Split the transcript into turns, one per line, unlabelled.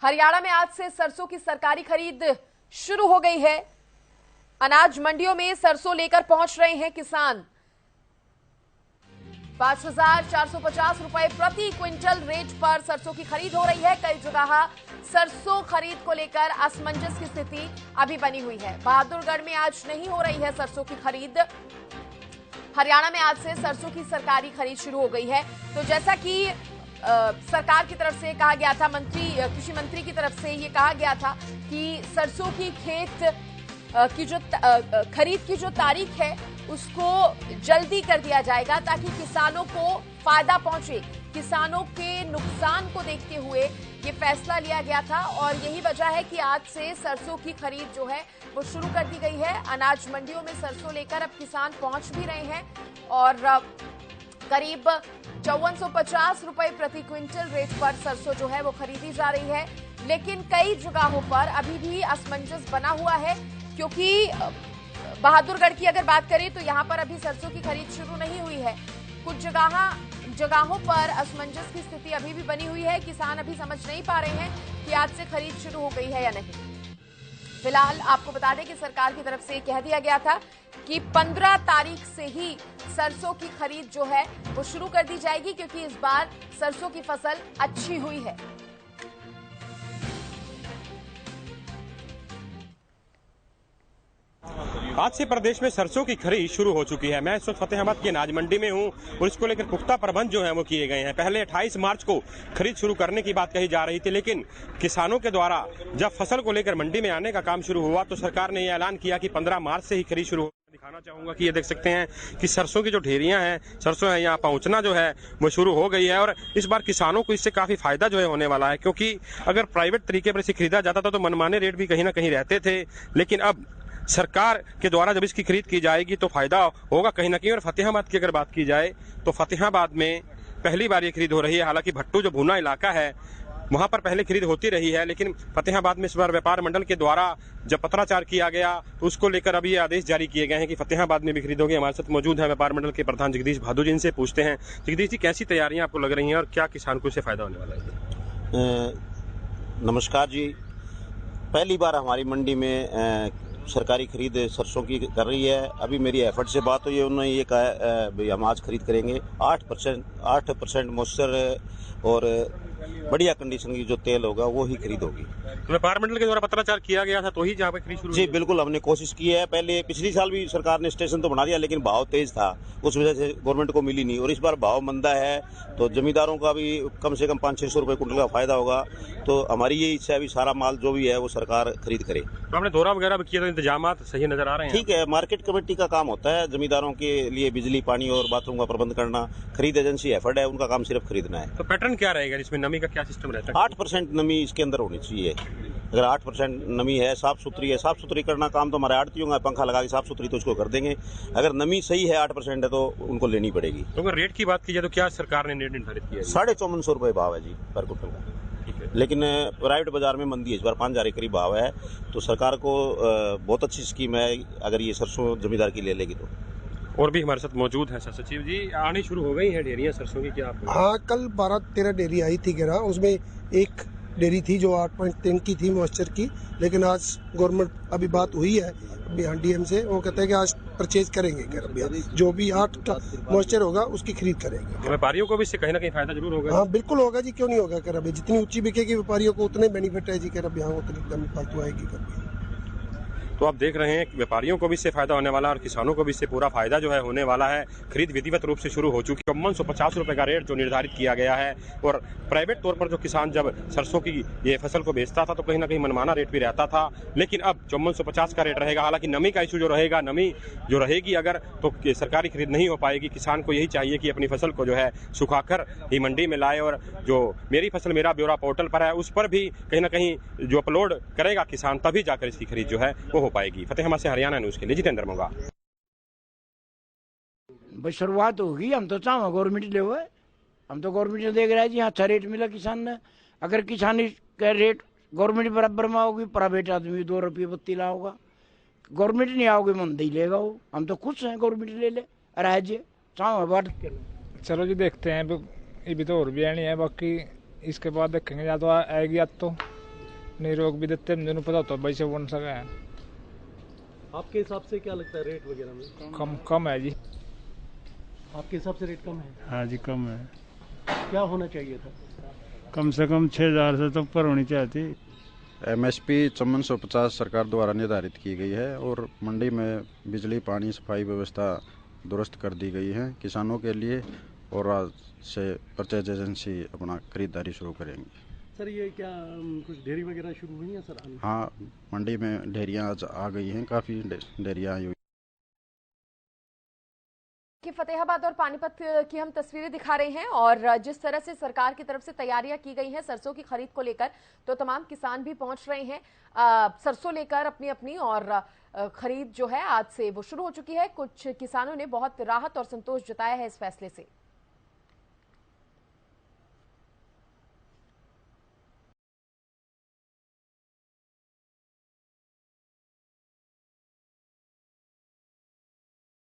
हरियाणा में आज से सरसों की सरकारी खरीद शुरू हो गई है। अनाज मंडियों में सरसों लेकर पहुंच रहे हैं किसान। 5,450 रुपए प्रति क्विंटल रेट पर सरसों की खरीद हो रही है। कई जगह सरसों खरीद को लेकर असमंजस की स्थिति अभी बनी हुई है। बहादुरगढ़ में आज नहीं हो रही है सरसों की खरीद। हरियाणा में आज से सरसों की सरकारी खरीद शुरू हो गई है। तो जैसा कि सरकार की तरफ से कहा गया था, कृषि मंत्री की तरफ से ये कहा गया था कि सरसों की खेत की जो खरीद की जो तारीख है उसको जल्दी कर दिया जाएगा ताकि किसानों को फायदा पहुंचे। किसानों के नुकसान को देखते हुए ये फैसला लिया गया था और यही वजह है कि आज से सरसों की खरीद जो है वो शुरू कर दी गई है। अनाज मंडियों में सरसों लेकर अब किसान पहुंच भी रहे हैं और करीब 5450 रुपए प्रति क्विंटल रेट पर सरसों जो है वो खरीदी जा रही है। लेकिन कई जगहों पर अभी भी असमंजस बना हुआ है, क्योंकि बहादुरगढ़ की अगर बात करें तो यहां पर अभी सरसों की खरीद शुरू नहीं हुई है। कुछ जगहों पर असमंजस की स्थिति अभी भी बनी हुई है। किसान अभी समझ नहीं पा रहे हैं कि आज से खरीद शुरू हो गई है या नहीं। फिलहाल आपको बता दें कि सरकार की तरफ से कह दिया गया था कि 15 तारीख से ही सरसों की खरीद जो है वो शुरू कर दी जाएगी, क्योंकि इस बार सरसों की फसल अच्छी हुई है।
आज से प्रदेश में सरसों की खरीद शुरू हो चुकी है। मैं इस वक्त फतेहाबाद की अनाज मंडी में हूं और इसको लेकर पुख्ता प्रबंध जो है वो किए गए हैं। पहले 28 मार्च को खरीद शुरू करने की बात कही जा रही थी, लेकिन किसानों के द्वारा जब फसल को लेकर मंडी में आने का काम शुरू हुआ तो सरकार ने यह ऐलान किया कि 15 मार्च से ही खरीद शुरू हो। दिखाना चाहूंगा कि ये देख सकते हैं कि सरसों की जो ढेरियां हैं, सरसों है, यहाँ पहुंचना जो है वो शुरू हो गई है और इस बार किसानों को इससे काफी फायदा जो है होने वाला है, क्योंकि अगर प्राइवेट तरीके पर इसे खरीदा जाता था तो मनमाने रेट भी कहीं ना कहीं रहते थे, लेकिन अब सरकार के द्वारा जब इसकी खरीद की जाएगी तो फायदा होगा कहीं ना कहीं। और फतेहाबाद की अगर बात की जाए तो फतेहाबाद में पहली बार ये खरीद हो रही है। हालांकि भट्टू जो भूना इलाका है वहां पर पहले खरीद होती रही है, लेकिन फतेहाबाद में इस बार व्यापार मंडल के द्वारा जब पत्राचार किया गया तो उसको लेकर अभी ये आदेश जारी किए गए हैं कि फतेहाबाद में भी खरीद होगी। हमारे साथ मौजूद है व्यापार मंडल के प्रधान जगदीश भादु जी, इनसे पूछते हैं। जगदीश जी, कैसी तैयारियां आपको लग रही हैं और क्या किसान को इससे फायदा होने वाला है?
नमस्कार जी, पहली बार हमारी मंडी में सरकारी खरीद सरसों की कर रही है। अभी मेरी एफर्ट से बात हुई है, उन्होंने ये कहा भाई हम आज खरीद करेंगे। 8% मॉइस्चर और बढ़िया कंडीशन की जो तेल होगा वो ही खरीद होगी।
तो व्यापार मंडल के द्वारा पत्राचार किया गया था तो ही जहाँ पे खरीद शुरू?
जी बिल्कुल, हमने कोशिश की है। पहले पिछली साल भी सरकार ने स्टेशन तो बना दिया, लेकिन भाव तेज था, उस वजह से गवर्नमेंट को मिली नहीं। और इस बार भाव मंदा है तो जमींदारों का भी कम से कम 500-600 रुपए कुंटल का फायदा होगा। तो हमारी ये इच्छा है भी सारा माल जो भी है वो सरकार खरीद करे।
तो आपने दौरा वगैरह भी किया, तो इंतजाम सही नजर आ रहे हैं?
ठीक है, मार्केट कमेटी का काम होता है जमींदारों के लिए बिजली, पानी और बाथरूम का प्रबंध करना। खरीद एजेंसी एफर्ड है, उनका काम सिर्फ खरीदना है।
तो पैटर्न क्या रहेगा, इसमें नमी का क्या सिस्टम रहता है?
8% नमी इसके अंदर होनी चाहिए। अगर 8% नमी है, साफ सुथरी है, साफ सुथरी करना काम तो हमारे आड़तियों का, पंखा लगा के साफ सुथरी तो उसको कर देंगे। अगर नमी सही है, 8% है, तो उनको लेनी पड़ेगी।
तो अगर रेट की बात की जाए तो क्या सरकार ने रेट निर्धारित किया है?
5450 रुपए भाव है जी पर कुंटल का। लेकिन प्राइवेट बाजार में मंदी है, इस बार 5000 के करीब भाव है। तो सरकार को बहुत अच्छी स्कीम है अगर ये सरसों जमींदार की ले लेगी तो।
और भी हमारे साथ मौजूद है सचिव जी, आनी शुरू हो गई है डेयरियां सरसों की, क्या आप?
हाँ, कल 12-13 डेयरी आई थी गिरा, उसमें एक डेयरी थी जो 8.3 की थी मॉइस्चर की। लेकिन आज गवर्नमेंट अभी बात हुई है अभी डीएम से, वो कहते हैं कि आज परचेज करेंगे। जो भी 8 मॉइस्चर होगा उसकी खरीद करेंगे।
व्यापारियों को भी इससे कहीं ना कहीं फायदा जरूर होगा?
हाँ बिल्कुल होगा जी, क्यों नहीं होगा। कर अभी जितनी ऊंची बिकेगी व्यापारियों को उतने बेनिफिट है जी। कर अभी हाँ उतनी कम फालतू आएगी कर।
तो आप देख रहे हैं कि व्यापारियों को भी इससे फायदा होने वाला है और किसानों को भी इससे पूरा फायदा जो है होने वाला है। खरीद विधिवत रूप से शुरू हो चुकी है। 5450 रुपए का रेट जो निर्धारित किया गया है। और प्राइवेट तौर पर जो किसान जब सरसों की ये फसल को बेचता था तो कहीं ना कहीं मनमाना रेट भी रहता था, लेकिन अब 5450 का रेट रहेगा। हालांकि नमी का इशू जो रहेगा, नमी जो रहेगी अगर, तो सरकारी खरीद नहीं हो पाएगी। किसान को यही चाहिए कि अपनी फसल को जो है सुखाकर ही मंडी में लाए और जो मेरी फसल मेरा ब्यौरा पोर्टल पर है उस पर भी कहीं ना कहीं जो अपलोड करेगा किसान, तभी जाकर इसकी खरीद जो है वो पाएगी। फतेहाबाद से हरियाणा न्यूज के लिए जितेंद्र मोगा।
बस शुरुआत होगी, हम तो चाहो गवर्नमेंट ले हुए, हम तो गवर्नमेंट ने देख रहा है जी। अच्छा रेट मिला किसान ने। अगर किसान का रेट गवर्नमेंट बराबर में आओगी, प्राइवेट आदमी 2 रुपये 32 लाओगा। गवर्नमेंट नहीं आओगे मंदी ही लेगा वो। हम तो खुश हैं गवर्नमेंट ले ले राज्य चाहो बात।
चलो जी देखते हैं, ये भी तो और भी आनी है, बाकी इसके बाद देखेंगे। या तो आएगी, या तो नहीं रोक भी देते, मुझे नहीं पता तो भाई से बन सका है।
आपके हिसाब से क्या लगता है रेट वगैरह में?
कम है जी।
आपके हिसाब से रेट कम है?
हाँ जी कम है।
क्या होना चाहिए था?
कम से कम 6,000 से तो ऊपर होनी चाहिए थी।
MSP 5450 सरकार द्वारा निर्धारित की गई है और मंडी में बिजली पानी सफाई व्यवस्था दुरुस्त कर दी गई है किसानों के लिए, और आज से परचेज एजेंसी अपना खरीदारी शुरू करेंगी।
सर ये क्या कुछ डेयरी वगैरह शुरू हुई है सर?
हाँ, मंडी में डेयरियाँ आज आ गई हैं, काफ़ी डेयरियाँ आई हुई।
कि फतेहाबाद और पानीपत की हम तस्वीरें दिखा रहे हैं और जिस तरह से सरकार की तरफ से तैयारियां की गई हैं सरसों की खरीद को लेकर, तो तमाम किसान भी पहुंच रहे हैं सरसों लेकर अपनी अपनी, और खरीद जो है आज से वो शुरू हो चुकी है। कुछ किसानों ने बहुत राहत और संतोष जताया है इस फैसले से।